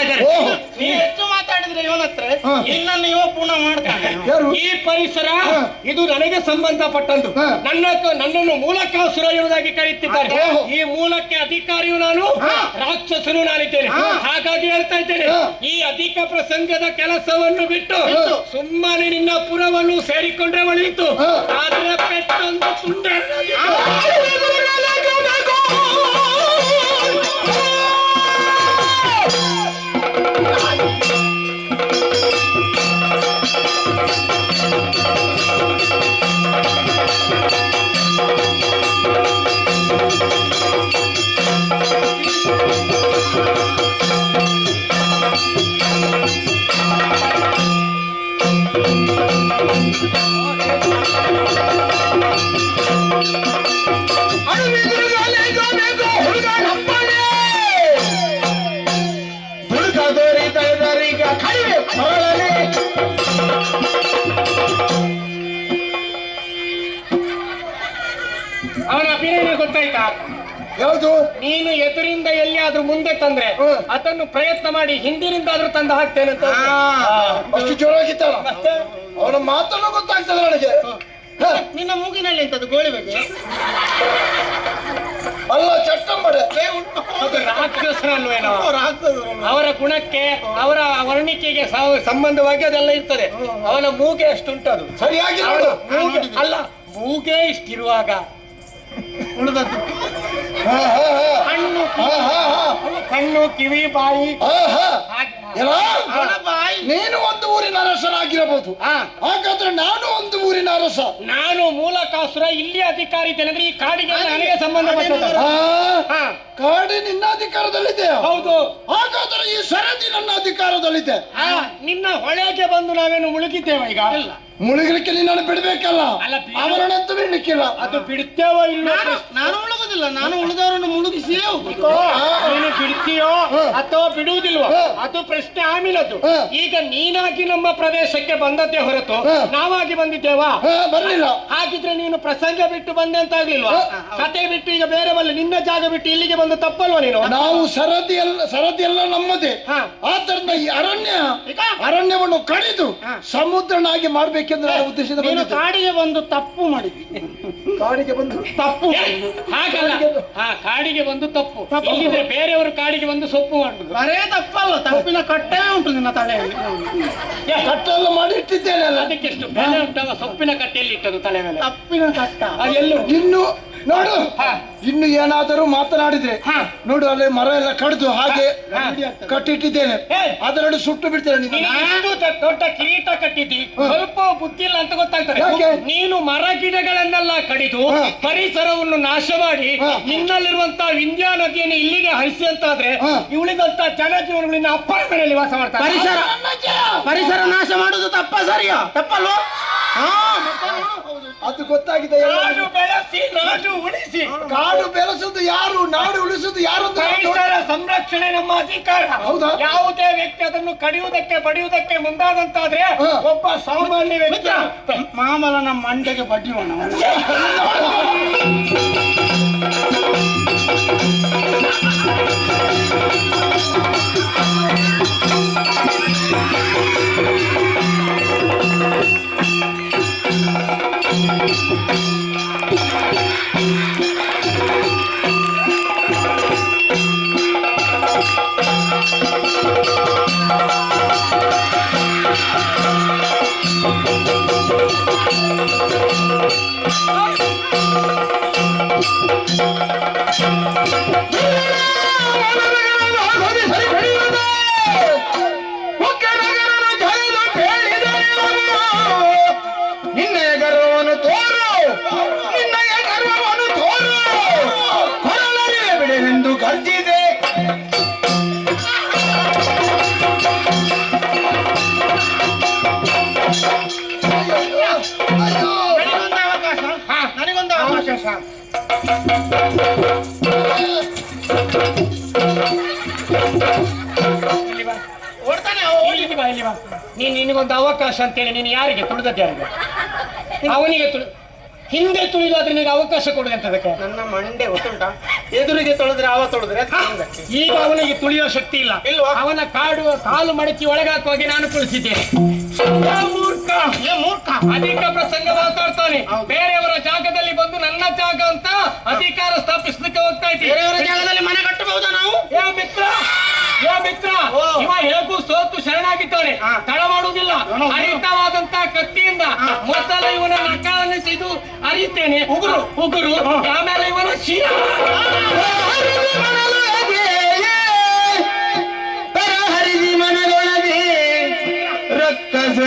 ಇದ್ದಾರೆ. ನೀವು ಹೆಚ್ಚು ಮಾತಾಡಿದ್ರೆ ಇವನ ಹತ್ರ ಇನ್ನನ್ನು ಇವ ಪುನಃ ಮಾಡ್ತಾನೆ. ಈ ಪರಿಸರ ಇದು ನನಗೆ ಸಂಬಂಧಪಟ್ಟಂದು. ನನ್ನನ್ನು ಮೂಲಕಾಸುರ ಎನ್ನುವುದಾಗಿ ಕರೆಯುತ್ತಿದ್ದಾರೆ. ಈ ಮೂಲಕ್ಕೆ ಅಧಿಕಾರಿಯು ನಾನು, ರಾಕ್ಷಸನು ನಾನಿದ್ದೇನೆ. ಹಾಗಾಗಿ ಹೇಳ್ತಾ ಇದ್ದೇನೆ, ಈ ಅಧಿಕ ಪ್ರಸಂಗದ ಕೆಲಸವನ್ನು ಬಿಟ್ಟು ಸುಮ್ಮನೆ ನಿನ್ನ ಪುರವನ್ನು ಸೇರಿಕೊಂಡ್ರೆ ಒಳಿತು. ಆದ್ರೆ ಪೆಟ್ಟೊಂದು ತುಂಡ ಅವನ ಅಭಿನಯ ಗೊತ್ತಾಯ್ತಾ? ಯಾವುದು? ನೀನು ಎದುರಿಂದ ಎಲ್ಲಿಯಾದ್ರೂ ಮುಂದೆ ತಂದ್ರೆ ಅದನ್ನು ಪ್ರಯತ್ನ ಮಾಡಿ ಹಿಂದಿನಿಂದ ಆದ್ರೂ ತಂದು ಹಾಕ್ತೇನೆ ಅಂತ. ಅಷ್ಟು ಜೋರಾಗಿತ್ತಲ್ಲ, ಅವನ ಮಾತನ್ನು ಗೊತ್ತಾಗ್ತದೆ ನನಗೆ. ನಿನ್ನ ಮೂಗಿನಲ್ಲಿ ಎಂತದ್ದು ಗೋಳಿ ಬಗ್ಗೆ ಅಲ್ಲ, ಚಟ್ಟಂಬಡೆ ಅದು ರಾಕ್ಷಸರಲ್ವೇನೋ. ಅವರ ಗುಣಕ್ಕೆ ಅವರ ವರ್ಣಿಕೆಗೆ ಸಂಬಂಧವಾಗಿ ಅದೆಲ್ಲ ಇರ್ತದೆ. ಅವನ ಮೂಗೆ ಅಷ್ಟುಂಟದು. ಸರಿಯಾಗಿ ಅಲ್ಲ, ಮೂಗೆ ಇಷ್ಟಿರುವಾಗ ಉಳಿದದ್ದು ಕಣ್ಣು, ಕಿವಿ, ಬಾಯಿ. ನೀನು ಒಂದು ಊರಿನ ಅರಸನಾಗಿರಬಹುದು, ಹಾಗಾದ್ರೆ ನಾನು ಒಂದು ಊರಿನ ಅರಸ. ನಾನು ಮೂಲಕಾಸುರ, ಇಲ್ಲಿ ಅಧಿಕಾರಿ ಇದ್ದೇನೆ ಅಂದ್ರೆ ಈ ಕಾಡಿಗೆ ನನಗೆ ಸಂಬಂಧಪಟ್ಟ. ಕಾಡಿ ನಿನ್ನ ಅಧಿಕಾರದಲ್ಲಿದೆಯಾ? ಹೌದು. ಹಾಗಾದ್ರೆ ಈ ಸರದಿ ನನ್ನ ಅಧಿಕಾರದಲ್ಲಿದೆ. ನಿನ್ನ ಹೊಳೆಗೆ ಬಂದು ನಾವೇನು ಮುಳುಗಿದ್ದೇವ? ಈಗ ಮುಳುಗಲಿಕ್ಕೆ ನಿನ್ನನ್ನು ಬಿಡ್ಬೇಕಲ್ಲ, ಅವರನ್ನಂತೂ ಬಿಡ್ಲಿಕ್ಕಿಲ್ಲ. ಅದು ಬಿಡ್ತೇವೋ ಇಲ್ಲ? ನಾನು ಮುಳುಗುದಿಲ್ಲ, ನಾನು ಉಳಿದವರನ್ನು ಮುಳುಗಿಸಿಯೇ ಹೋಗ್ಬೇಕು. ನೀನು ಬಿಡ್ತೀಯೋ ಅಥವಾ ಬಿಡುವುದಿಲ್ವೋ ಅದು ಪ್ರಶ್ನೆ ಆಮೇಲದ್ದು. ಈಗ ನೀನಾಗಿ ನಮ್ಮ ಪ್ರದೇಶಕ್ಕೆ ಬಂದದ್ದೇ ಹೊರತು ನಾವಾಗಿ ಬಂದಿದ್ದೇವಾ? ಬರ್ಲಿಲ್ಲ. ಹಾಗಿದ್ರೆ ನೀನು ಪ್ರಸಂಗ ಬಿಟ್ಟು ಬಂದೆ ಅಂತ ಆಗ್ಲಿಲ್ವಾ? ಕತೆ ಬಿಟ್ಟು ಈಗ ಬೇರೆ ಬಲ್ಲ ನಿನ್ನ ಜಾಗ ಬಿಟ್ಟು ಇಲ್ಲಿಗೆ ಬಂದು ತಪ್ಪಲ್ವಾ ನೀನು? ನಾವು ಸರದಿ ಎಲ್ಲ ನಮ್ಮದೇ. ಆದ್ದರಿಂದ ಈ ಅರಣ್ಯವನ್ನು ಕಡಿದು ಸಮುದ್ರನಾಗಿ ಮಾಡ್ಬೇಕೆಂದ್ರೆ ಉದ್ದೇಶದ ನೀನು ಕಾಡಿಗೆ ಬಂದು ತಪ್ಪು ಮಾಡಿದ್ವಿ. ಕಾಡಿಗೆ ಬಂದು ತಪ್ಪು ಹಾಗಲ್ಲ, ಕಾಡಿಗೆ ಬಂದು ತಪ್ಪು. ಇಲ್ಲಿದ್ರೆ ಬೇರೆಯವರು ಕಾಡಿಗೆ ಬಂದು ಸೊಪ್ಪು ಮಾಡುದು ಬರೇ ತಪ್ಪಲ್ಲ, ತಪ್ಪಿನ ಕಟ್ಟೆ ಉಂಟು ನಿನ್ನ ತಲೆಯಲ್ಲಿ. ಕಟ್ಟೆಲ್ಲ ಮಾಡಿ ಇಟ್ಟಿದ್ದೇನೆ ಅಲ್ಲ, ಅದಕ್ಕೆ ಎಷ್ಟು ಬೆಲೆ ಉಂಟವ? ಸೊಪ್ಪಿನ ಕಟ್ಟೆಯಲ್ಲಿ ಇಟ್ಟದು ತಲೆ ಮೇಲೆ. ತಪ್ಪಿನ ಕಟ್ಟ ಅದೆಲ್ಲೂ ಇನ್ನು ನೋಡು. ಇನ್ನು ಏನಾದರೂ ಮಾತನಾಡಿದ್ರೆ ನೋಡು, ಅಲ್ಲಿ ಮರ ಎಲ್ಲ ಕಡಿದು ಹಾಗೆ ಕಟ್ಟಿಟ್ಟಿದ್ದೇನೆ, ಅದರಲ್ಲಿ ಸುಟ್ಟು ಬಿಡ್ತೇನೆ. ದೊಡ್ಡ ಕಿರೀಟ ಕಟ್ಟಿದ್ದಿ, ಸ್ವಲ್ಪ ಬುದ್ಧಿ ಇಲ್ಲ ಅಂತ ಗೊತ್ತಾಗ್ತದೆ. ನೀನು ಮರ ಗಿಡಗಳನ್ನೆಲ್ಲ ಕಡಿದು ಪರಿಸರವನ್ನು ನಾಶ ಮಾಡಿ ನಿನ್ನಲ್ಲಿರುವಂತಹ ವಿಂಧ್ಯ ನದಿಯನ್ನು ಇಲ್ಲಿಗೆ ಹರಿಸಿ ಅಂತಾದ್ರೆ ಉಳಿದಂತ ಜನಜೀವನಗಳು ನಿನ್ನ ಅಪ್ಪನ ಮನೆಯಲ್ಲಿ ವಾಸ ಮಾಡ್ತಾರೆ. ಪರಿಸರ ನಾಶ ಮಾಡುದು ತಪ್ಪ ಸರಿಯಾ? ತಪ್ಪಲ್ವಾ? ಅದು ಗೊತ್ತಾಗಿದೆ. ಕಾಡು ಬೆಳೆಸಿ ನಾಡು ಉಳಿಸಿ. ಕಾಡು ಬೆಳೆಸುದು ಯಾರು, ನಾಡು ಉಳಿಸುದು ಯಾರು? ಪರಿಸರ ಸಂರಕ್ಷಣೆ ನಮ್ಮ ಅಧಿಕಾರ. ಹೌದಾ? ಯಾವುದೇ ವ್ಯಕ್ತಿ ಅದನ್ನು ಕಡಿಯುವುದಕ್ಕೆ ಬಡಿಯುವುದಕ್ಕೆ ಮುಂದಾದಂತಾದ್ರೆ ಒಬ್ಬ ಸಾಮಾನ್ಯ ವ್ಯಕ್ತಿ ಮಾಮಲನ ಮಂಡೆಗೆ ಬಡಿಯೋಣ. ನಿನ್ನಯ ಗರ್ವವನ್ನು ತೋರು, ನಿನ್ನಯ ಗರ್ವವನ್ನು ತೋರು, ಹೊರಲರಿಯ ಬಿಡೆನೆಂದು ಗರ್ಜಿದೆ. ನನಗೊಂದು ಅವಕಾಶ. ಓಡ್ತಾನೆ ನಿನಗೊಂದು ಅವಕಾಶ ಅಂತೇಳಿ ನೀನು ಯಾರಿಗೆ ತುಳಿದದ್ದು? ಯಾರಿಗೆ? ಅವನಿಗೆ ಹಿಂದೆ ತುಳಿದಾದ್ರೆ ನಿನಗೆ ಅವಕಾಶ ಕೊಡುದು ಅಂತದಕ್ಕೆ. ನನ್ನ ಮಂಡೆ ಗೊತ್ತುಂಟಾ, ಎದುರಿಗೆ ತೊಳೆದ್ರೆ ಅವ ತೊಳೆದ್ರೆ ಈಗ ಅವನಿಗೆ ತುಳಿಯೋ ಶಕ್ತಿ ಇಲ್ಲ. ಇಲ್ವಾ? ಅವನ ಕಾಲು ಮಡಚಿ ಒಳಗಾಕುವಾಗಿ ನಾನು ಕುಳಿಸಿದ್ದೇನೆ. ಮೂರ್ಖ ಮೂರ್ಖ ಅಧಿಕ ಪ್ರಸಂಗ ಮಾತಾಡ್ತಾನೆ. ಬೇರೆಯವರ ಜಾಗದಲ್ಲಿ ಬಂದು ನನ್ನ ಜಾಗ ಅಂತ ಅಧಿಕಾರ ಸ್ಥಾಪಿಸಲಿಕ್ಕೆ ಹೋಗ್ತಾ ಇದ್ದೀವಿ. ಬೇರೆಯವರ ಜಾಗದಲ್ಲಿ ಮನೆ ಕಟ್ಟಬಹುದಾ ನಾವು? ಏ ಮಿತ್ರ ಇವ ಹೇಗೂ ಸೋತು ಶರಣಾಗಿದ್ದಾನೆ. ತಡ ಮಾಡುವುದಿಲ್ಲ. ಹರಿತವಾದಂತ ಕತ್ತಿಯಿಂದ ಮೊದಲ ಇವನ ನಕಾಲನ್ನು ಇದು ಅರಿತೇನೆ. ಉಗುರು ಆಮೇಲೆ ಇವನ ಶೀಲ. ರಕ್ಕಸ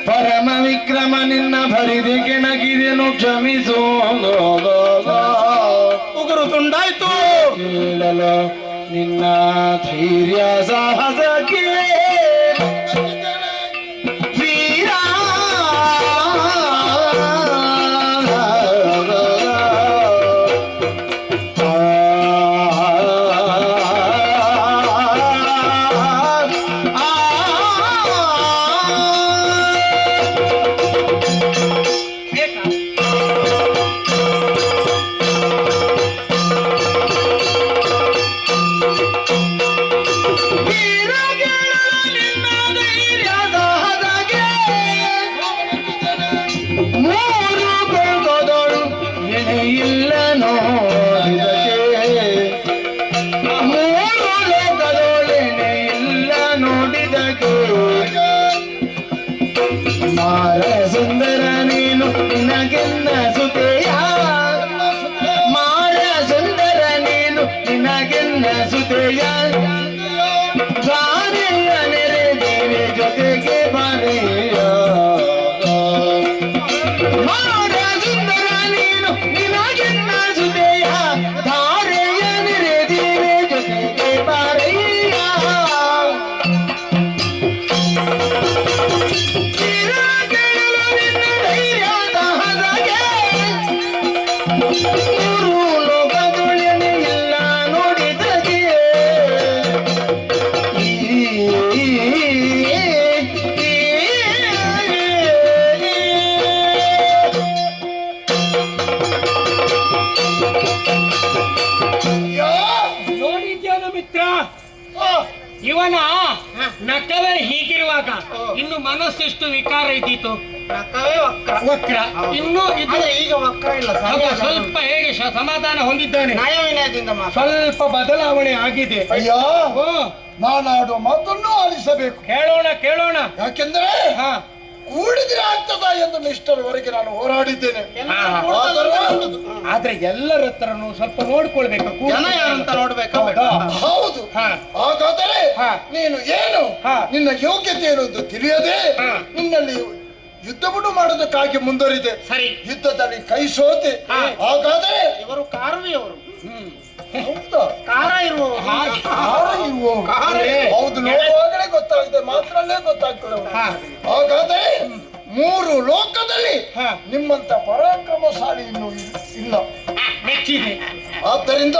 ಪರಮ ವಿಕ್ರಮ ನಿನ್ನ ಭರಿದೆ ಕೆಣಗಿದೆನು ಕ್ಷಮಿಸೋ. ಉಗುರು ತುಂಡಾಯ್ತು. ಕೇಳಲ ನಿನ್ನ ಧೈರ್ಯ ಸಾಹಸಕ್ಕೆ ವೀರ. ಮಾರ ಸುಂದರ ನೀನು ನಿನಗೆನ್ನ ಸುತೆಯ. ಮಾರ ಸುಂದರ ನೀನು ನಿನಗೆನ್ನ ಸುತೆಯ. ಗಾರೆಯ ನೆರೆ ದೇವಿ ಜೊತೆಗೆ ಬರೆಯ. ಮಾರ ಸುಂದರ ನೀನು ನಿನಗೆನ್ನ ಸುತೆಯ. ಧಾರೆಯ ನೆರೆ ದೇವಿ ಜೊತೆಗೆ ಬರೆಯ. ಲೋಕದೊಳನೆಲ್ಲ ನೋಡಿದಗೆ ನೋಡಿದ್ಯಾನ ಮಿತ್ರ? ಇವನ ನಕವೇ ಹೀಗಿರುವಾಗ ಇನ್ನು ಮನಸ್ಸೆಷ್ಟು ವಿಕಾರ ಇದ್ದೀತು. ನಖವೇ ವಕ್ರ. ವಕ್ರ ಇನ್ನು ಇದು ಆದ್ರೆ ಈಗ ವಕ್ರ ಇಲ್ಲ. ಸ್ವಲ್ಪ ಹೇಗೆ ಸಮಾಧಾನ ಹೊಂದಿದ್ದಾನೆ. ನ್ಯಾಯ ವಿನಯದಿಂದ ಮಾತ್ರ. ಸ್ವಲ್ಪ ಬದಲಾವಣೆ ಆಗಿದೆ. ಅಯ್ಯೋ ಓ ನಾನಾಡುವ ಮಾತನ್ನು ಆಲಿಸಬೇಕು. ಕೇಳೋಣ. ಯಾಕೆಂದ್ರೆ ಹಾ ಕೂಡಿದ್ರೆ ಆಗ್ತದ ಎಂದು ನಿಷ್ಠರವರೆಗೆ ನಾನು ಹೋರಾಡಿದ್ದೇನೆ. ಆದ್ರೆ ಎಲ್ಲರ ಹತ್ರನು ಸ್ವಲ್ಪ ನೋಡ್ಕೊಳ್ಬೇಕು. ಜನ ಯಾರಂತ ನೋಡ್ಬೇಕು. ಹೌದಾ? ಹೌದು. ಹಾ. ಹಾಗಾದರೆ ಹಾ. ನೀನು ಏನು ಹಾ. ನಿನ್ನ ಯೋಗ್ಯತೆ ಎನ್ನುವುದು ತಿಳಿಯದೆ ಹಾ. ನಿನ್ನಲ್ಲಿ ಯುದ್ಧ ಬಿಡು ಮಾಡೋದಕ್ಕಾಗಿ ಮುಂದುವರಿದೆ. ಸರಿ. ಯುದ್ಧದಲ್ಲಿ ಕೈ ಸೋತೆ. ಹಾ. ಹಾಗಾದರೆ ಇವರು ಕಾರುವಿಯವರು. ಹೌದಾ? ಕಾರ ಇರುವವರು. ಕಾರ ಇರುವವರು. ಕಾರೇ. ಹೌದು, ನೋಡುವಾಗಲೇ ಗೊತ್ತಾಗಿದೆ, ಮಾತ್ರಲ್ಲೇ ಗೊತ್ತಾಗ್ತದೆ. ಹಾ. ಹಾಗಾದರೆ 3 ಲೋಕದಲ್ಲಿ ಹಾ. ನಿಮ್ಮಂತ ಪರಾಕ್ರಮಶಾಲಿ ಇನ್ನೂ ಇಲ್ಲ. ಮೆಚ್ಚಿದೆ. ಆದ್ದರಿಂದ